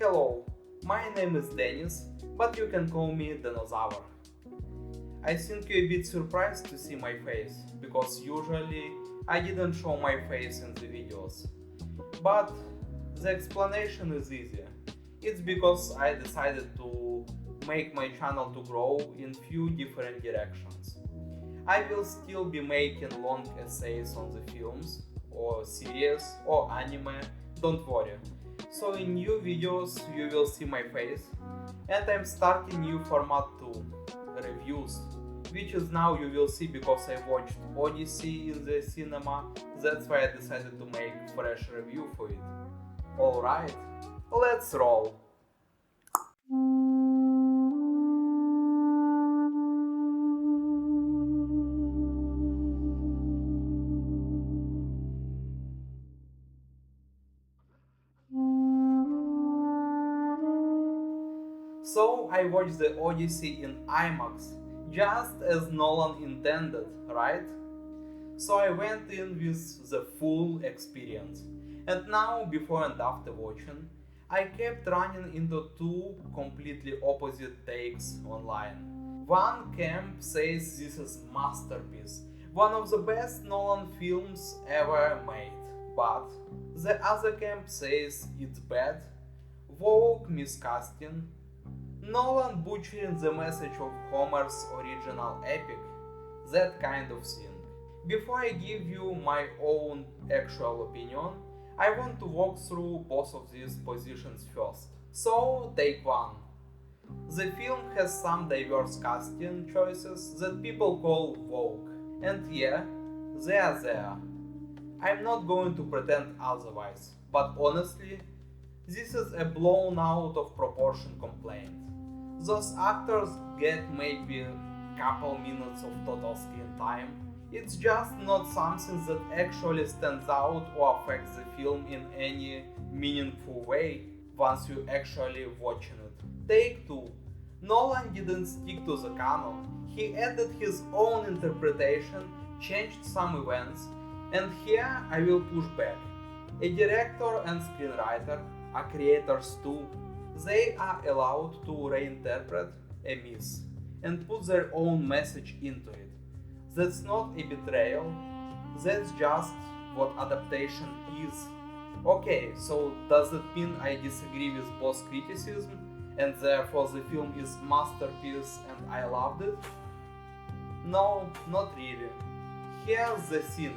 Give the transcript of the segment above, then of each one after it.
Hello, my name is Dennis, but you can call me Dinosaur. I think you're a bit surprised to see my face, because usually I didn't show my face in the videos. But the explanation is easy. It's because I decided to make my channel to grow in few different directions. I will still be making long essays on the films, or series, or anime, don't worry. So in new videos you will see my face, and I'm starting new format too, reviews, which is now you will see because I watched Odyssey in the cinema, that's why I decided to make fresh review for it. Alright, let's roll! So I watched the Odyssey in IMAX, just as Nolan intended, right? So I went in with the full experience. And now, before and after watching, I kept running into two completely opposite takes online. One camp says this is masterpiece, one of the best Nolan films ever made. But the other camp says it's bad, woke miscasting, Nolan butchering the message of Homer's original epic, that kind of thing. Before I give you my own actual opinion, I want to walk through both of these positions first. So, take one. The film has some diverse casting choices that people call woke, and yeah, they are there. I'm not going to pretend otherwise, but honestly, this is a blown out of proportion complaint. Those actors get maybe a couple minutes of total screen time. It's just not something that actually stands out or affects the film in any meaningful way once you actually watching it. Take 2. Nolan didn't stick to the canon. He added his own interpretation, changed some events, and here I will push back. A director and screenwriter are creators too. They are allowed to reinterpret a myth and put their own message into it. That's not a betrayal, that's just what adaptation is. Okay, so does that mean I disagree with both criticism and therefore the film is masterpiece and I loved it? No, not really. Here's the thing.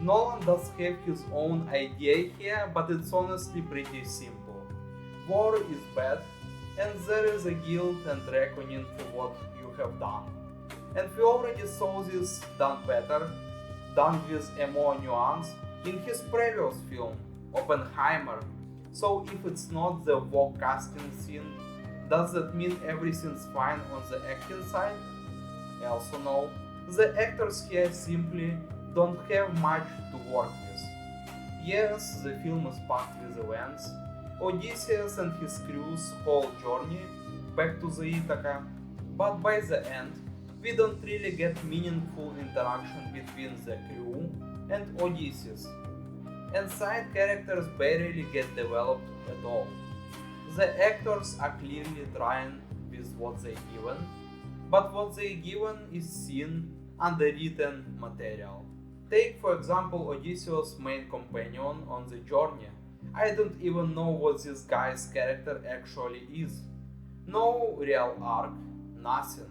Nolan does have his own idea here, but it's honestly pretty simple. War is bad, and there is a guilt and reckoning for what you have done. And we already saw this done better, done with a more nuance, in his previous film, Oppenheimer. So if it's not the woke casting scene, does that mean everything's fine on the acting side? Also no. The actors here simply don't have much to work with. Yes, the film is packed with events, Odysseus and his crew's whole journey back to the Ithaca, but by the end, we don't really get meaningful interaction between the crew and Odysseus, and side characters barely get developed at all. The actors are clearly trying with what they given, but what they given is seen, underwritten material. Take for example Odysseus' main companion on the journey. I don't even know what this guy's character actually is. No real arc, nothing.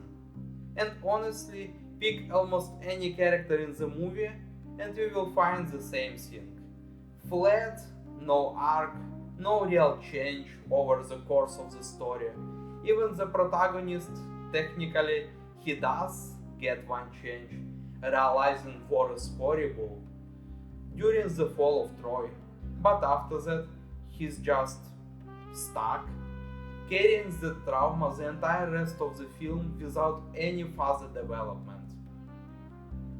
And honestly, pick almost any character in the movie and you will find the same thing. Flat, no arc, no real change over the course of the story. Even the protagonist, technically, he does get one change, realizing war is horrible during the fall of Troy. But after that, he's just stuck, carrying the trauma the entire rest of the film without any further development.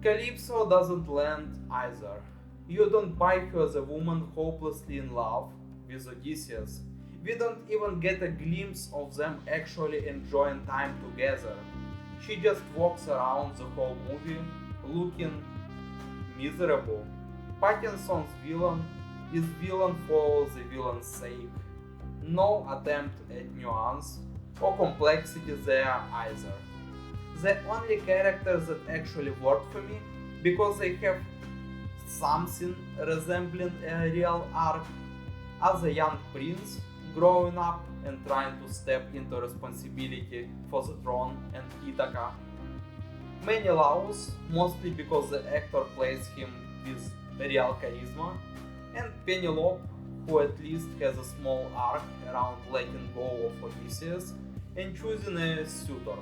Calypso doesn't land either. You don't buy her as a woman hopelessly in love with Odysseus. We don't even get a glimpse of them actually enjoying time together. She just walks around the whole movie looking miserable. Pattinson's villain is villain for the villain's sake. no attempt at nuance or complexity there either. The only characters that actually worked for me because they have something resembling a real arc are the young prince growing up and trying to step into responsibility for the throne and Ithaca. Menelaus, mostly because the actor plays him with real charisma, and Penelope, who at least has a small arc around letting go of Odysseus and choosing a suitor.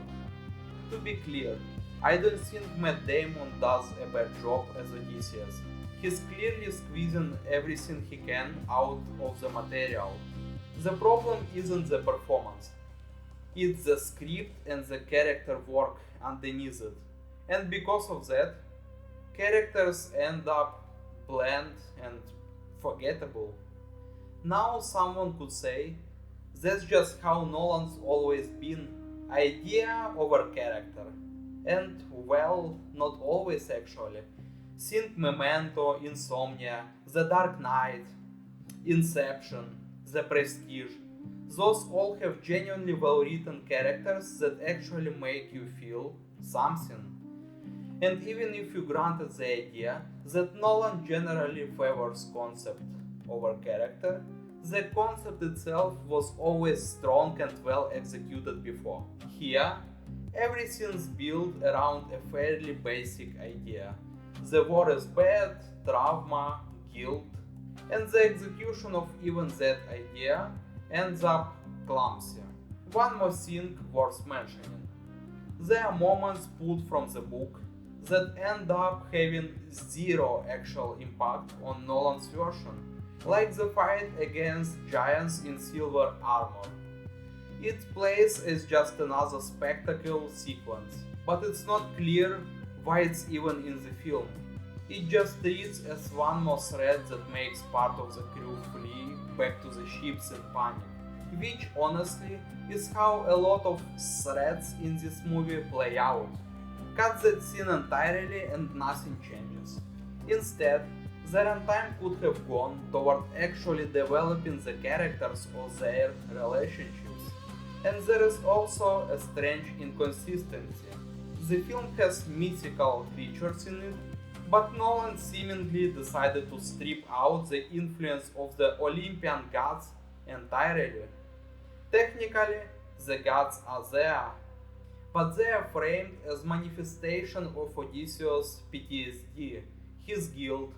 To be clear, I don't think Matt Damon does a bad job as Odysseus. He's clearly squeezing everything he can out of the material. The problem isn't the performance, it's the script and the character work underneath it. And because of that, characters end up bland and forgettable. Now someone could say, that's just how Nolan's always been, idea over character. And well, not always actually. Think Memento, Insomnia, The Dark Knight, Inception, The Prestige. Those all have genuinely well written characters that actually make you feel something. And even if you granted the idea that Nolan generally favors concept over character, the concept itself was always strong and well executed before. Here, everything's built around a fairly basic idea. The war is bad, trauma, guilt, and the execution of even that idea ends up clumsy. One more thing worth mentioning. There are moments pulled from the book that end up having zero actual impact on Nolan's version, like the fight against giants in silver armor. It plays as just another spectacle sequence, but it's not clear why it's even in the film. It just reads as one more thread that makes part of the crew flee back to the ships in panic, which honestly is how a lot of threads in this movie play out. Cut that scene entirely and nothing changes. Instead, the runtime could have gone toward actually developing the characters or their relationships. And there is also a strange inconsistency. The film has mythical creatures in it, but Nolan seemingly decided to strip out the influence of the Olympian gods entirely. Technically, the gods are there, but they are framed as manifestation of Odysseus' PTSD, his guilt,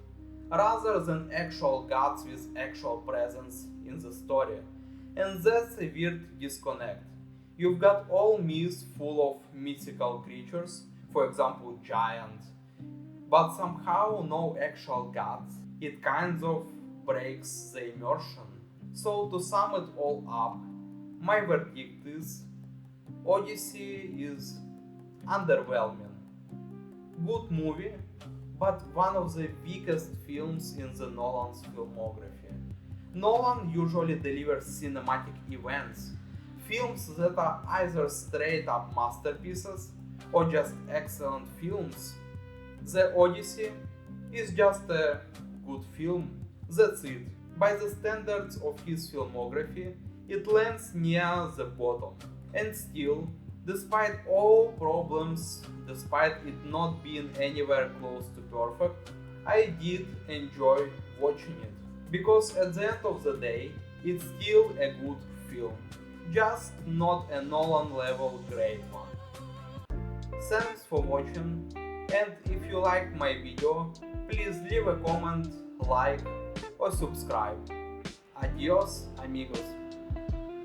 rather than actual gods with actual presence in the story. And that's a weird disconnect. You've got all myths full of mythical creatures, for example giants, but somehow no actual gods. It kind of breaks the immersion. So to sum it all up, my verdict is Odyssey is underwhelming. Good movie, but one of the weakest films in the Nolan's filmography. Nolan usually delivers cinematic events, films that are either straight up masterpieces or just excellent films. The Odyssey is just a good film, that's it. By the standards of his filmography, it lands near the bottom. And still, despite all problems, despite it not being anywhere close to perfect, I did enjoy watching it. Because at the end of the day, it's still a good film, just not a Nolan level great one. Thanks for watching, and if you liked my video, please leave a comment, like or subscribe. Adios, amigos.